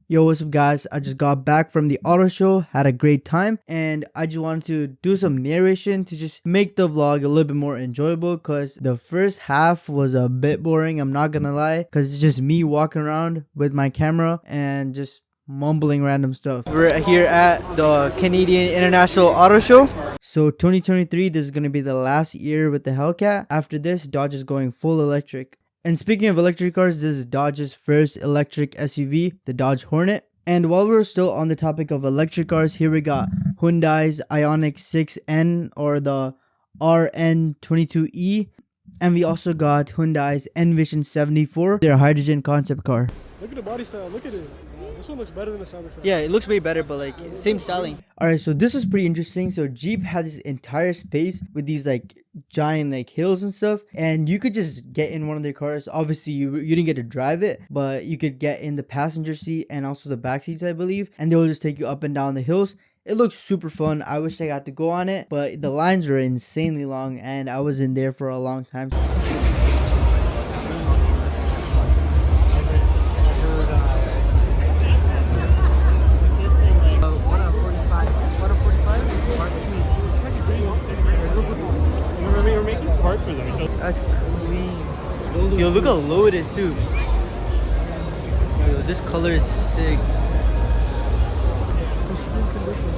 Yo, what's up guys? I just got back from the auto show, had a great time, and I just wanted to do some narration to just make the vlog a little bit more enjoyable because the first half was a bit boring, I'm not gonna lie, because it's just me walking around with my camera and just mumbling random stuff. We're here at the Canadian International Auto Show. So 2023, this is gonna be the last year with the Hellcat. After this, Dodge is going full electric. And speaking of electric cars, this is Dodge's first electric SUV, the Dodge Hornet. And while we're still on the topic of electric cars, here we got Hyundai's Ioniq 6N or the RN22E. And we also got Hyundai's Envision 74, their hydrogen concept car. Look at the body style, look at it. This one looks better than the Cybertruck. Yeah, it looks way better, but like same styling. Alright, so this is pretty interesting. So Jeep had this entire space with these like giant like hills and stuff, and you could just get in one of their cars. Obviously you didn't get to drive it, but you could get in the passenger seat and also the back seats, I believe, and they'll just take you up and down the hills. It looks super fun. I wish I got to go on it, but the lines are insanely long and I was in there for a long time. That's clean. Yo, look how low it is too. Yo, this color is sick. Pristine condition.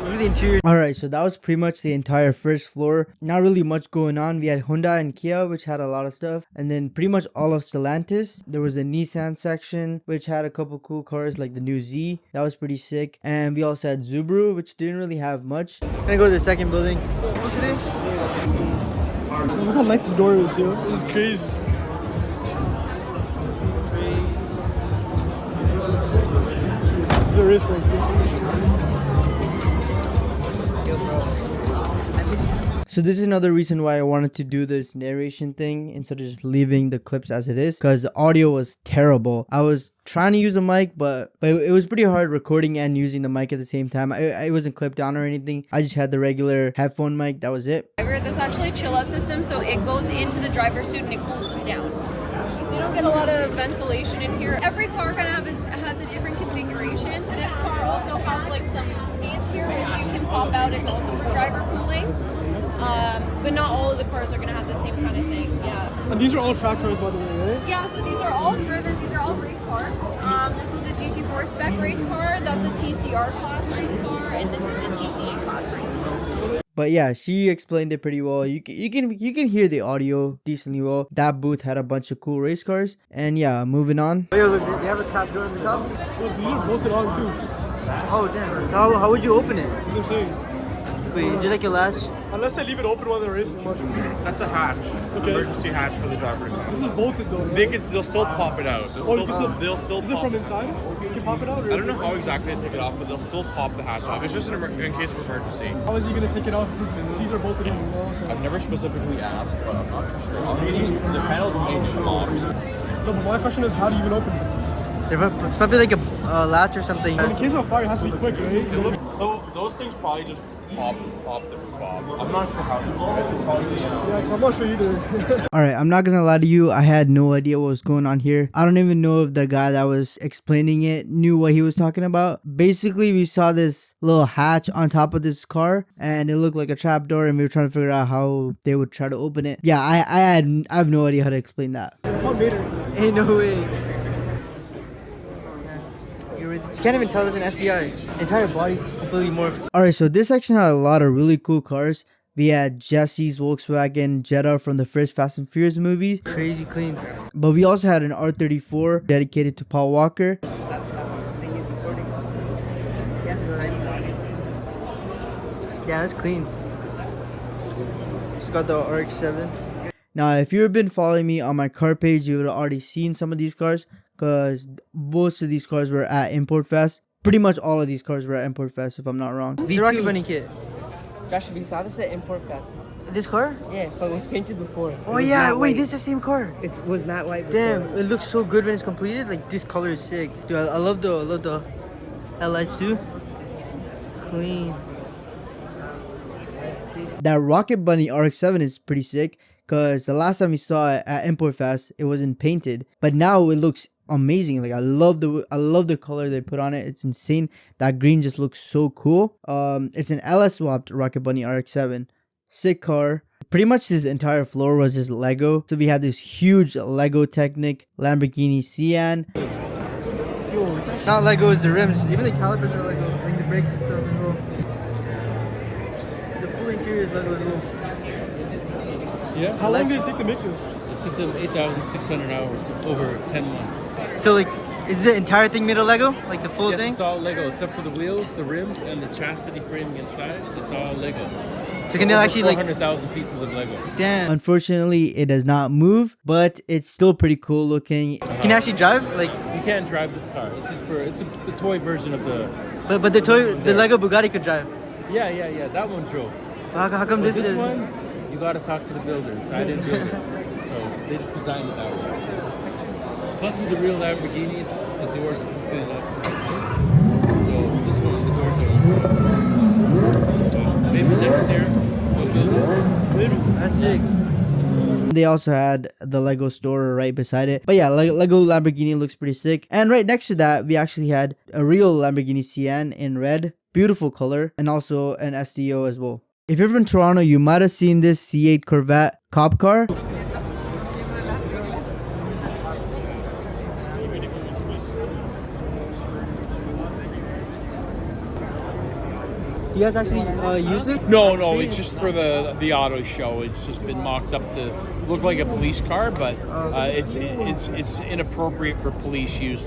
Look at the interior. Alright, so that was pretty much the entire first floor. Not really much going on. We had Hyundai and Kia, which had a lot of stuff. And then pretty much all of Stellantis. There was a Nissan section, which had a couple cool cars like the new Z. That was pretty sick. And we also had Subaru, which didn't really have much. Gonna go to the second building. What's today? Look how light this door is, yo. This is crazy. These are race cars, So this is another reason why I wanted to do this narration thing instead of just leaving the clips as it is, because the audio was terrible. I was trying to use a mic, but it was pretty hard recording and using the mic at the same time. I wasn't clipped on or anything. I just had the regular headphone mic. That was it. That's actually a chill out system, so it goes into the driver's suit and it cools them down. They don't get a lot of ventilation in here. Every car kind of has a different configuration. This car also has like some these here which you can pop out. It's also for driver cooling. But not all of the cars are going to have the same kind of thing, yeah. And these are all track cars, by the way, right? Yeah, so these are all driven, these are all race cars. This is a GT4 spec race car, that's a TCR class race car, and this is a TCA class race car. But yeah, she explained it pretty well. You can hear the audio decently well. That booth had a bunch of cool race cars. And yeah, moving on. Oh, yo, look, they have a trap door on the top. Well, these are bolted on too. Oh damn. So how would you open it? That's what I'm saying. Wait, is there like a latch? Unless they leave it open while they're racing. That's a hatch. Okay. Emergency hatch for the driver. This is bolted though, right? They'll still pop it out. They'll still Is it pop from inside? You can pop it out? Or I don't know how exactly they take it off, but they'll still pop the hatch off. It's just in case of emergency. How is he going to take it off? These are bolted in. So. I've never specifically asked, but I'm not sure. The panel's made locked. No, but my question is, how do you even open it? It's probably like a latch or something. In case of a fire, it has to be quick, right? So those things probably just pop the roof off. I'm not sure how to do it. It's probably, Yeah, because I'm not sure either. Alright, I'm not gonna lie to you. I had no idea what was going on here. I don't even know if the guy that was explaining it knew what he was talking about. Basically, we saw this little hatch on top of this car and it looked like a trap door, and we were trying to figure out how they would try to open it. Yeah, I have no idea how to explain that. What made it? Ain't no way. You can't even tell it's an SCI. The entire body's completely morphed. Alright, so this section had a lot of really cool cars. We had Jesse's Volkswagen Jetta from the first Fast and Furious movie. Crazy clean. But we also had an R34 dedicated to Paul Walker. Yeah, that's clean. Just got the RX-7. Now, if you've been following me on my car page, you would have already seen some of these cars, because most of these cars were at Import Fest. Pretty much all of these cars were at Import Fest, if I'm not wrong. The Rocket Bunny kit. Josh, we saw this at Import Fest. This car? Yeah, but it was painted before. Oh yeah, wait, this is the same car. It was not white before. Damn, it looks so good when it's completed. Like, this color is sick. Dude, I love the headlights too. Clean. That Rocket Bunny RX-7 is pretty sick. Because the last time we saw it at Import Fest, it wasn't painted. But now it looks amazing. Like I love the color they put on it. It's insane. That green just looks so cool. It's an LS swapped Rocket Bunny RX-7. Sick car. Pretty much this entire floor was just Lego. So we had this huge Lego Technic Lamborghini Sian. Yo, it's actually not Lego, it's the rims. Even the calipers are Lego. Like the brakes and stuff as well. The full interior is Lego as well. Yeah. How long did it take to make this? It took them 8,600 hours, over 10 months. So like, is the entire thing made of Lego? Like the full Yes, thing? it's all Lego, except for the wheels, the rims, and the chassis framing inside. It's all Lego. So can they Over actually like 400,000 pieces of Lego. damn. Unfortunately, it does not move, but it's still pretty cool looking. Can you actually drive? Like, You can't drive this car. It's just for the toy version of the. but the Lego Bugatti could drive. Yeah. That one drove. How come But this this is? one, you gotta talk to the builders. I didn't build it, so they just designed it that way. Plus, with the real Lamborghinis, the doors open up like this. So this one, the doors are open. Maybe next year we'll build it. That's sick. They also had the Lego store right beside it. But yeah, Lego Lamborghini looks pretty sick. And right next to that, we actually had a real Lamborghini Sian in red. Beautiful color. And also an STO as well. If you're from Toronto, you might have seen this C8 Corvette cop car. You guys actually use it? No, it's just for the auto show. It's just been mocked up to look like a police car, but it's inappropriate for police use.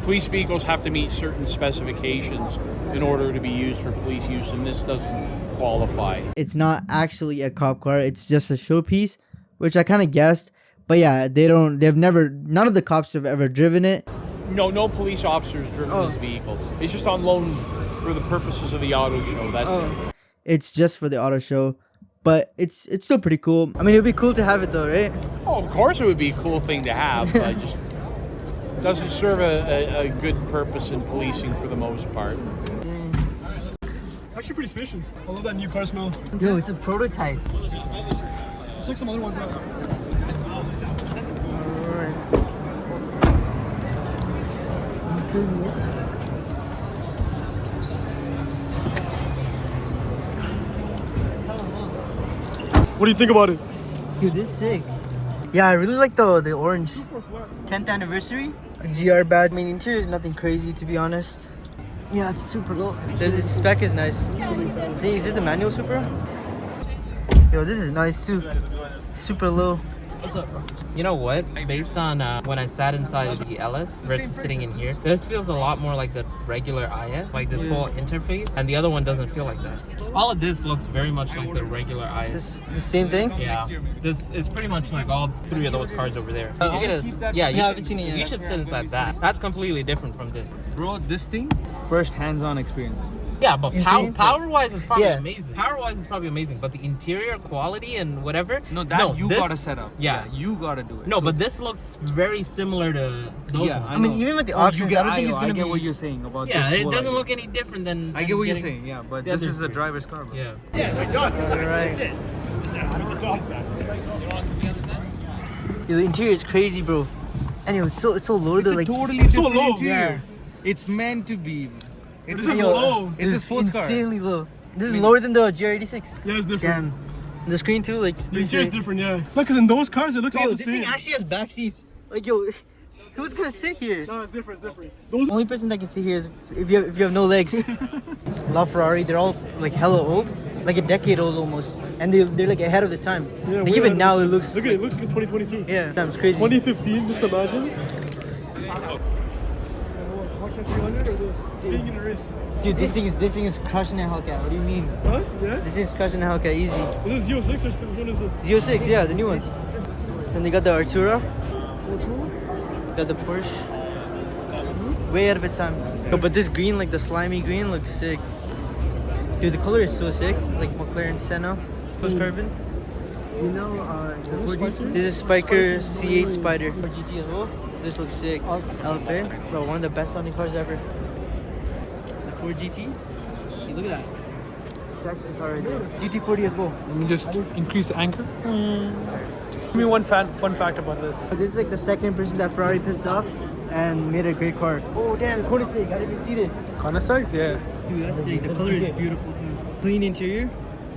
Police vehicles have to meet certain specifications in order to be used for police use, and this doesn't qualify. It's not actually a cop car. It's just a showpiece, which I kind of guessed. But yeah, none of the cops have ever driven it. No police officers driven this vehicle. It's just on loan for the purposes of the auto show. That's it. It's just for the auto show, but it's still pretty cool. I mean, it'd be cool to have it though, right? Oh, of course it would be a cool thing to have, but it just doesn't serve a good purpose in policing for the most part. It's actually pretty spacious. I love that new car smell. Yo, it's a prototype. Let's check some other ones out. What do you think about it? Dude, this is sick. Yeah, I really like the orange. 10th anniversary. A GR badge. I mean, interior is nothing crazy to be honest. Yeah, it's super low. The spec is nice. Hey, is it the manual Supra? Yo, this is nice too. Super low. What's up, bro? You know what? Based on when I sat inside the LS versus sitting in here, this feels a lot more like the regular IS, like this whole interface, and the other one doesn't feel like that. All of this looks very much like the regular IS. The same thing? Yeah, this is pretty much like all three of those cars over there. Did you get a, I haven't seen it yet. You should sit inside that. That's completely different from this. Bro, this thing, first hands-on experience. Yeah, but Insane. power-wise is probably Yeah. amazing. Power-wise is probably amazing, but the interior quality and whatever. No, that you this- gotta set up. Yeah. You gotta do it. No, So- but this looks very similar to those Yeah, ones. I mean, know. even with the Oh, options, you I don't think it's I gonna get be. what you're saying about Yeah, this. it whole doesn't idea. look any different than. I get what you're getting- saying, yeah, but the this other is the three. driver's car, bro. Yeah. Alright. Yeah, the interior is crazy, bro. Anyway, it's so low. It's They're a like, totally so different low. interior. It's meant to be. It's This is a- low. It's this a is sports car. insanely low. This is lower than the GR86. Yeah, it's different. Damn. The screen too, like, it's The pretty interior is sick. different, yeah. No, because in those cars, it looks all Yo, the this same. thing actually has back seats. Like, yo, who's gonna sit here? No, it's different, it's different. Those The only person that can sit here is if you have no legs. LaFerrari, they're all like hella old, like a decade old almost, and they're like ahead of the time. Yeah, like way even ahead now of it the- looks. Look at it, it looks like 2022. Yeah, damn, it's crazy. 2015, just imagine. What 300 or this? Being in a race. Dude, this thing is crushing a Hellcat. What do you mean? Huh? Yeah? This is crushing a Hellcat easy. Is this Z06 or which one is this? Z06, yeah, the new one. And they got the Artura, What's wrong? got the Porsche. Way out of its time. Oh, but this green, like the slimy green, looks sick. Dude, the color is so sick. Like McLaren Senna, plus carbon. You know, the Spiker? This is Spiker C8 Spider. GT as well. This looks sick. Alpine, bro, one of the best sounding cars ever. The Ford GT. Hey, look at that. Sexy car right there. GT40 as well. Let me just increase the anchor. Give me one fun fact about this. So this is like the second person that Ferrari pissed off and made a great car. Oh damn, Koenigsegg, I didn't even see this. Koenigseggs, yeah. Dude, that's sick. The color is beautiful too. Clean interior,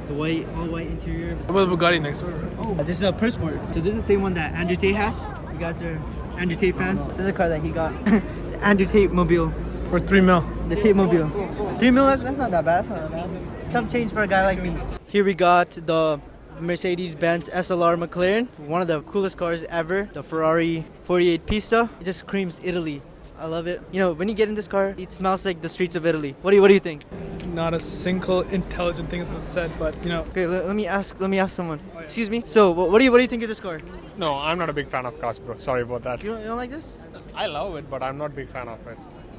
the white, all white interior. What about Bugatti next door? Oh, this is a Persport. So this is the same one that Andrew Tate has. You guys are Andrew Tate fans. This is a car that he got. Andrew Tate Mobile. For 3 mil. The Tate Mobile. 3 mil, that's not that bad. That's not that bad. Chump change for a guy like me. Here we got the Mercedes-Benz SLR McLaren. One of the coolest cars ever. The Ferrari 48 Pista. It just screams Italy. I love it. You know, when you get in this car, it smells like the streets of Italy. What do you think? Not a single intelligent thing was said, but you know. Okay, let me ask someone. Excuse me. So, what do you think of this car? No, I'm not a big fan of cars, bro. Sorry about that. You don't like this? I love it, but I'm not a big fan of it.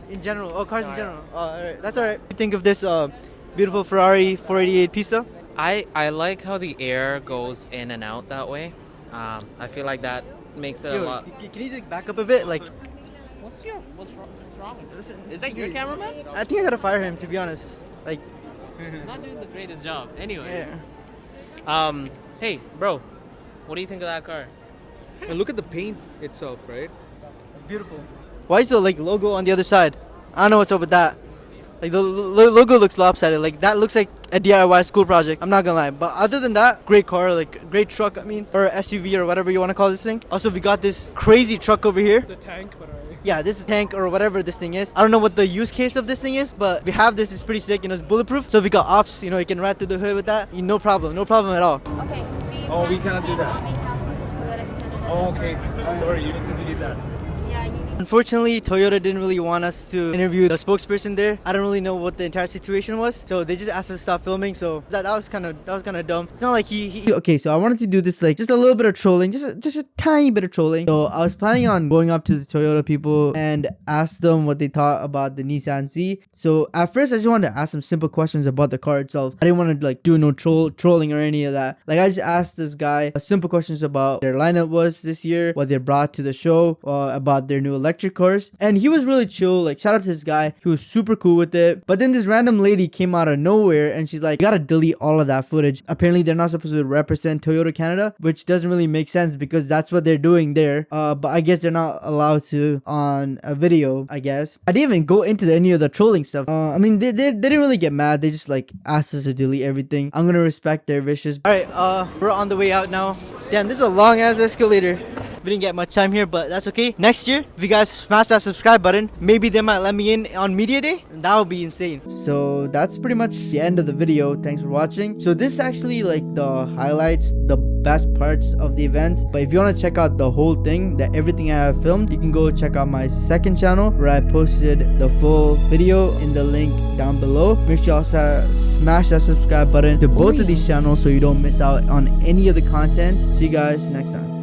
In general, cars in general. Oh, all right. That's all right. What do you think of this beautiful Ferrari 488 Pista? I like how the air goes in and out that way. I feel like that makes it a Yo, lot. can you just back up a bit? Like, What's wrong with you? Is that your cameraman? I think I gotta fire him, to be honest. Like, Not doing the greatest job. Anyways. yeah. Hey, bro. What do you think of that car? And look at the paint itself, right? It's beautiful. Why is the logo on the other side? I don't know what's up with that. Like the logo looks lopsided. Like that looks like a DIY school project. I'm not gonna lie. But other than that, great car, like great truck. I mean, or SUV or whatever you want to call this thing. Also, we got this crazy truck over here. The tank, but alright. Yeah, this is tank or whatever this thing is. I don't know what the use case of this thing is, but we have this. It's pretty sick. You know, it's bulletproof. So if we got ops, you know, you can ride through the hood with that. No problem at all. Okay. Oh, we cannot do that. Oh, okay. Sorry, you need to delete that. Yeah, you need. Unfortunately, Toyota didn't really want us to interview the spokesperson there. I don't really know what the entire situation was, so they just asked us to stop filming. So that was kind of dumb. It's not like he. Okay, so I wanted to do this like just a little bit of trolling, just a tiny bit of trolling. So I was planning on going up to the Toyota people and ask them what they thought about the Nissan Z. So at first, I just wanted to ask some simple questions about the car itself. I didn't want to like do no trolling or any of that. Like I just asked this guy simple questions about their lineup was this year, what they brought to the show, about their new electric cars, and he was really chill. Like shout out to this guy, he was super cool with it. But then this random lady came out of nowhere and she's like, you gotta delete all of that footage. Apparently they're not supposed to represent Toyota Canada, which doesn't really make sense because that's what they're doing there. But I guess they're not allowed to on a video, I guess. I didn't even go into any of the trolling stuff. I mean they didn't really get mad. They just like asked us to delete everything. I'm gonna respect their wishes. All right, we're on the way out now. Damn, this is a long ass escalator. We didn't get much time here, but that's okay. Next year, if you guys smash that subscribe button, maybe they might let me in on Media Day, and that would be insane. So that's pretty much the end of the video. Thanks for watching. So this is actually like the highlights, the best parts of the events. But if you want to check out the whole thing, everything I have filmed, you can go check out my second channel where I posted the full video in the link down below. Make sure you also smash that subscribe button to both of these channels so you don't miss out on any of the content. See you guys next time.